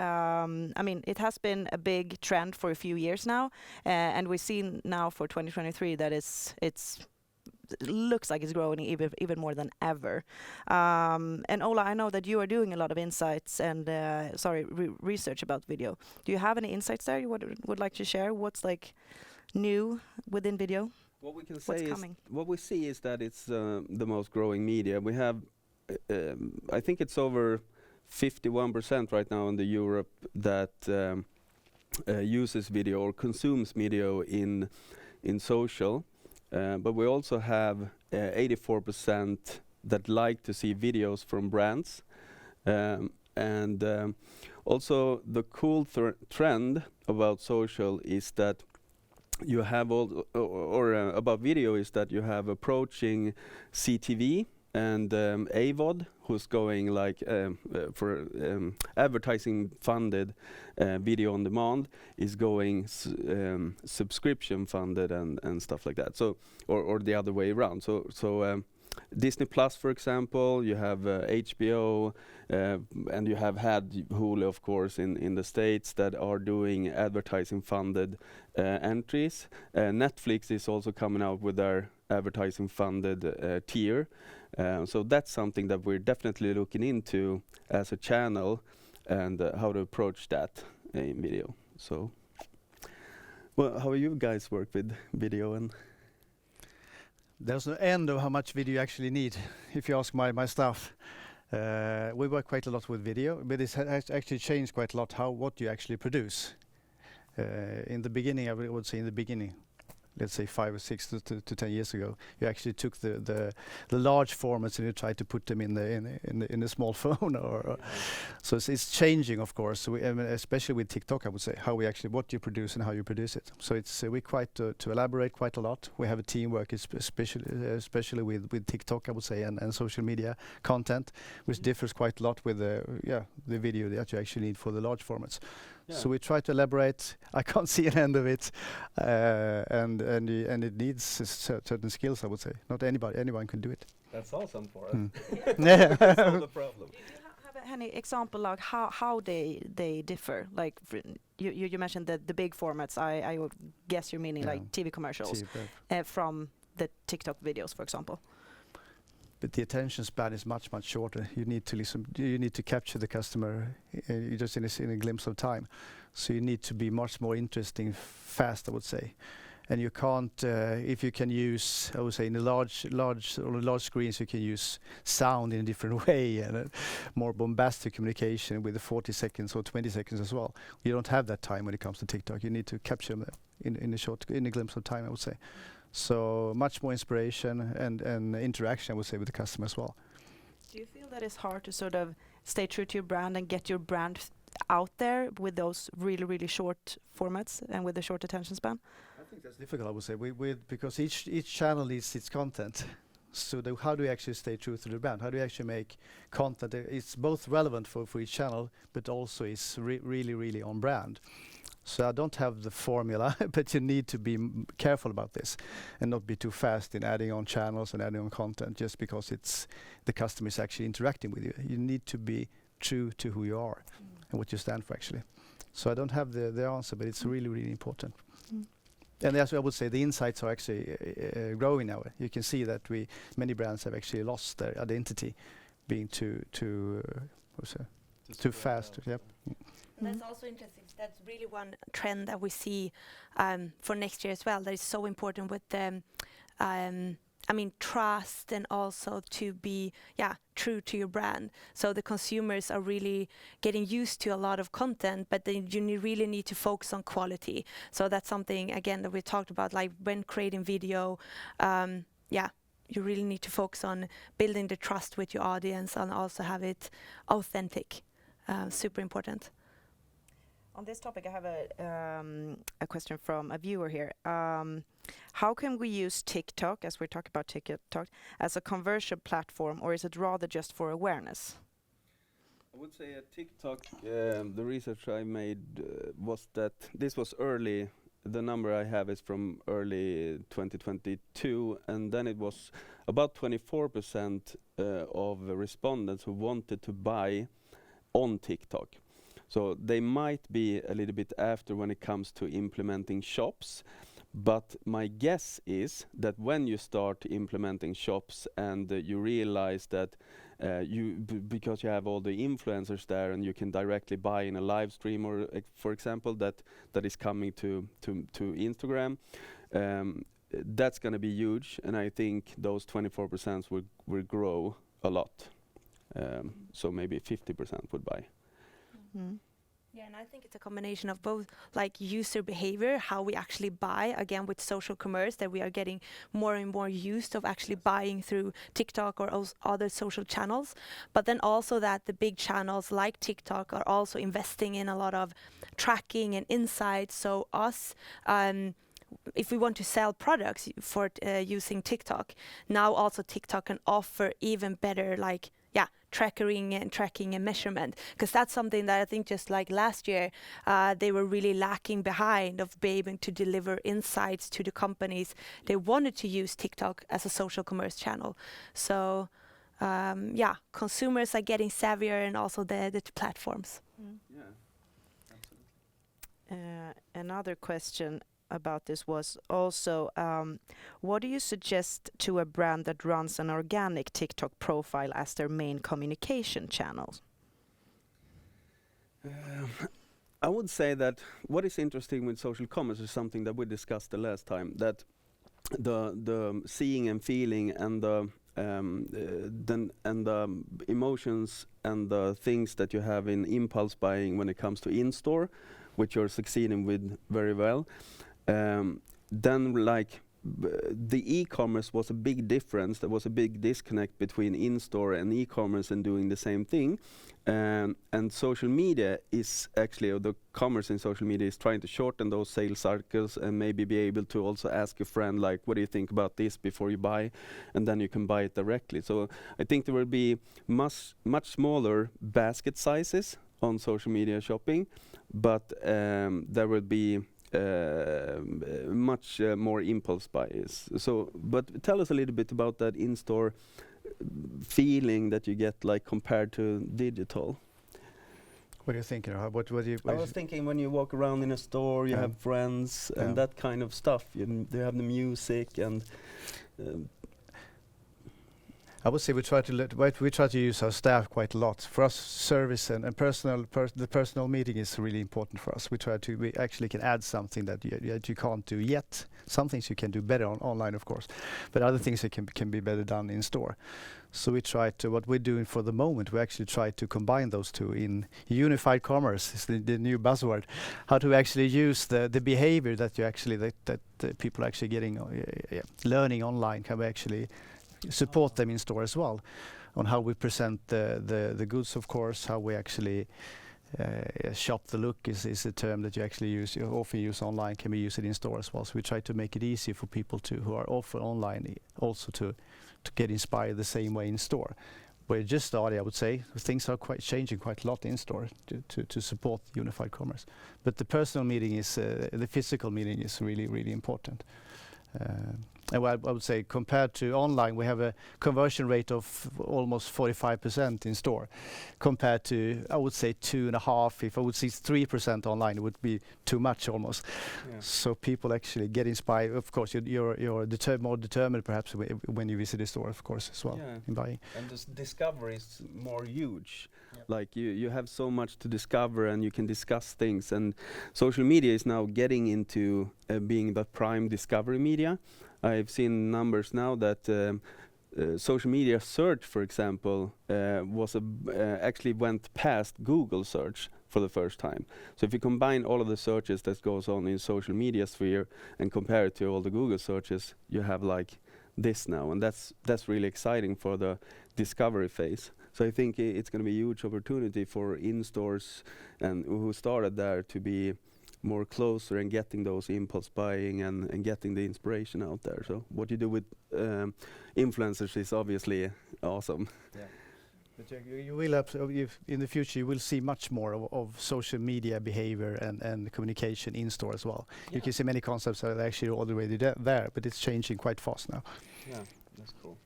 I mean, it has been a big trend for a few years now, and we've seen now for 2023 that it looks like it's growing even more than ever. And Ola, I know that you are doing a lot of insights and research about video. Do you have any insights there you would like to share? What's like new within video? What we can What's say coming? is, what we see is that it's the most growing media. We have, I think it's over 51% right now in the Europe that uses video or consumes video in social. But we also have 84% that like to see videos from brands. Also the cool trend about social is that you have about video is that you have approaching CTV and AVOD, who's going like for advertising funded video on demand, is going subscription funded and stuff like that. So or the other way around. So Disney Plus, for example, you have HBO, and you have had Hulu, of course, in the States that are doing advertising funded entries. Netflix is also coming out with their advertising funded tier. So that's something that we're definitely looking into as a channel and how to approach that in video. So, well, how you guys work with video and? There's no end of how much video you actually need. If you ask my staff, we work quite a lot with video, but it has actually changed quite a lot what you actually produce. In the beginning, I would say in the beginning, let's say 5 or 6 to 10 years ago, you actually took the large formats and you tried to put them in a small phone. So it's changing, of course. I mean, especially with TikTok, I would say what you produce and how you produce it. So it's we quite to elaborate quite a lot. We have a team working especially with TikTok, I would say, and social media content, which differs quite a lot with the video that you actually need for the large formats. Yeah. So we try to elaborate. I can't see an end of it, and it needs certain skills. I would say not anyone can do it. That's awesome for us. Yeah. That's not the problem. Do you have any example like how they differ? Like you mentioned the big formats. I would guess you're meaning like TV commercials from the TikTok videos, for example. But the attention span is much shorter. You need to listen. You need to capture the customer just in a glimpse of time. So you need to be much more interesting, fast, I would say. And you can't, if you can use, I would say, in the large screens, you can use sound in a different way and more bombastic communication with the 40 seconds or 20 seconds as well. You don't have that time when it comes to TikTok. You need to capture them in a glimpse of time, I would say. So much more inspiration and interaction, I would say, with the customer as well. Do you feel that it's hard to sort of stay true to your brand and get your brand out there with those really short formats and with the short attention span? I think that's difficult, I would say, because each channel needs its content. So how do you actually stay true to the brand? How do you actually make content that it's both relevant for each channel, but also is really on brand? So I don't have the formula, but you need to be careful about this and not be too fast in adding on channels and adding on content just because the customer is actually interacting with you. You need to be true to who you are and what you stand for, actually. So I don't have the answer, but it's really important. And as I would say, the insights are actually growing now. You can see that many brands have actually lost their identity, being too fast. Yep. That's also interesting. That's really one trend that we see for next year as well. That is so important with the, trust and also to be, true to your brand. So the consumers are really getting used to a lot of content, but then you really need to focus on quality. So that's something, again, that we talked about, like when creating video, you really need to focus on building the trust with your audience and also have it authentic. Super important. On this topic, I have a question from a viewer here. How can we use TikTok, as we're talking about TikTok, as a conversion platform, or is it rather just for awareness? I would say at TikTok, the research I made was that this was early. The number I have is from early 2022, and then it was about 24% of the respondents who wanted to buy on TikTok. So they might be a little bit after when it comes to implementing shops. But my guess is that when you start implementing shops and you realize that because you have all the influencers there and you can directly buy in a live stream, or for example that is coming to Instagram, that's going to be huge, and I think those 24% will grow a lot. So maybe 50% would buy. Mm. Yeah, and I think it's a combination of both, like user behavior, how we actually buy, again with social commerce, that we are getting more and more used of actually buying through TikTok or other social channels, but then also that the big channels like TikTok are also investing in a lot of tracking and insights. So us, if we want to sell products for using TikTok, now also TikTok can offer even better tracking and measurement, because that's something that I think just like last year they were really lacking behind of being able to deliver insights to the companies. They wanted to use TikTok as a social commerce channel. So consumers are getting savvier, and also the platforms. Yeah, absolutely. Another question about this was also, what do you suggest to a brand that runs an organic TikTok profile as their main communication channel? I would say that what is interesting with social commerce is something that we discussed the last time, that the seeing and feeling and the emotions and the things that you have in impulse buying when it comes to in-store, which you're succeeding with very well. Then the e-commerce was a big difference. There was a big disconnect between in-store and e-commerce and doing the same thing. And social media is actually, or the commerce in social media is trying to shorten those sales cycles and maybe be able to also ask a friend, like, what do you think about this before you buy? And then you can buy it directly. So I think there will be much smaller basket sizes on social media shopping, but there will be much more impulse buys. So, but tell us a little bit about that in-store feeling that you get, like compared to digital. What do you think? I was thinking when you walk around in a store, you have friends and that kind of stuff. They have the music and. I would say we try to use our staff quite a lot. For us, service and the personal meeting is really important for us. We actually can add something that you can't do yet. Some things you can do better online, of course, but other things that can be better done in store. So we try to, what we're doing for the moment, we actually try to combine those two in unified commerce. Is the new buzzword. How to actually use the behavior that you actually that people are actually getting learning online. Can we actually support them in store as well, on how we present the goods, of course, how we actually shop the look is a term that you actually use, you often use online, can we use it in store as well. So we try to make it easy for people who are often online also to get inspired the same way in store. We're just starting, I would say. Things are changing quite a lot in store to support unified commerce. But the personal meeting is, the physical meeting is really, really important. And I would say compared to online, we have a conversion rate of almost 45% in store, compared to, I would say 2.5%. If I would see 3% online, it would be too much almost. Yeah. So people actually get inspired. Of course, you're more determined perhaps when you visit a store, of course, as well, in buying. And this discovery is more huge. Yep. Like you have so much to discover and you can discuss things. And social media is now getting into being the prime discovery media. I've seen numbers now that social media search, for example, actually went past Google search for the first time. So if you combine all of the searches that goes on in social media sphere and compare it to all the Google searches, you have like this now, and that's really exciting for the discovery phase. So I think it's going to be a huge opportunity for in-stores and who started there to be more closer and getting those impulse buying and getting the inspiration out there. So what you do with influencers is obviously awesome. Yeah. But you will in the future you will see much more of social media behavior and communication in store as well. Yeah. You can see many concepts that are actually already there, but it's changing quite fast now. Yeah, that's cool.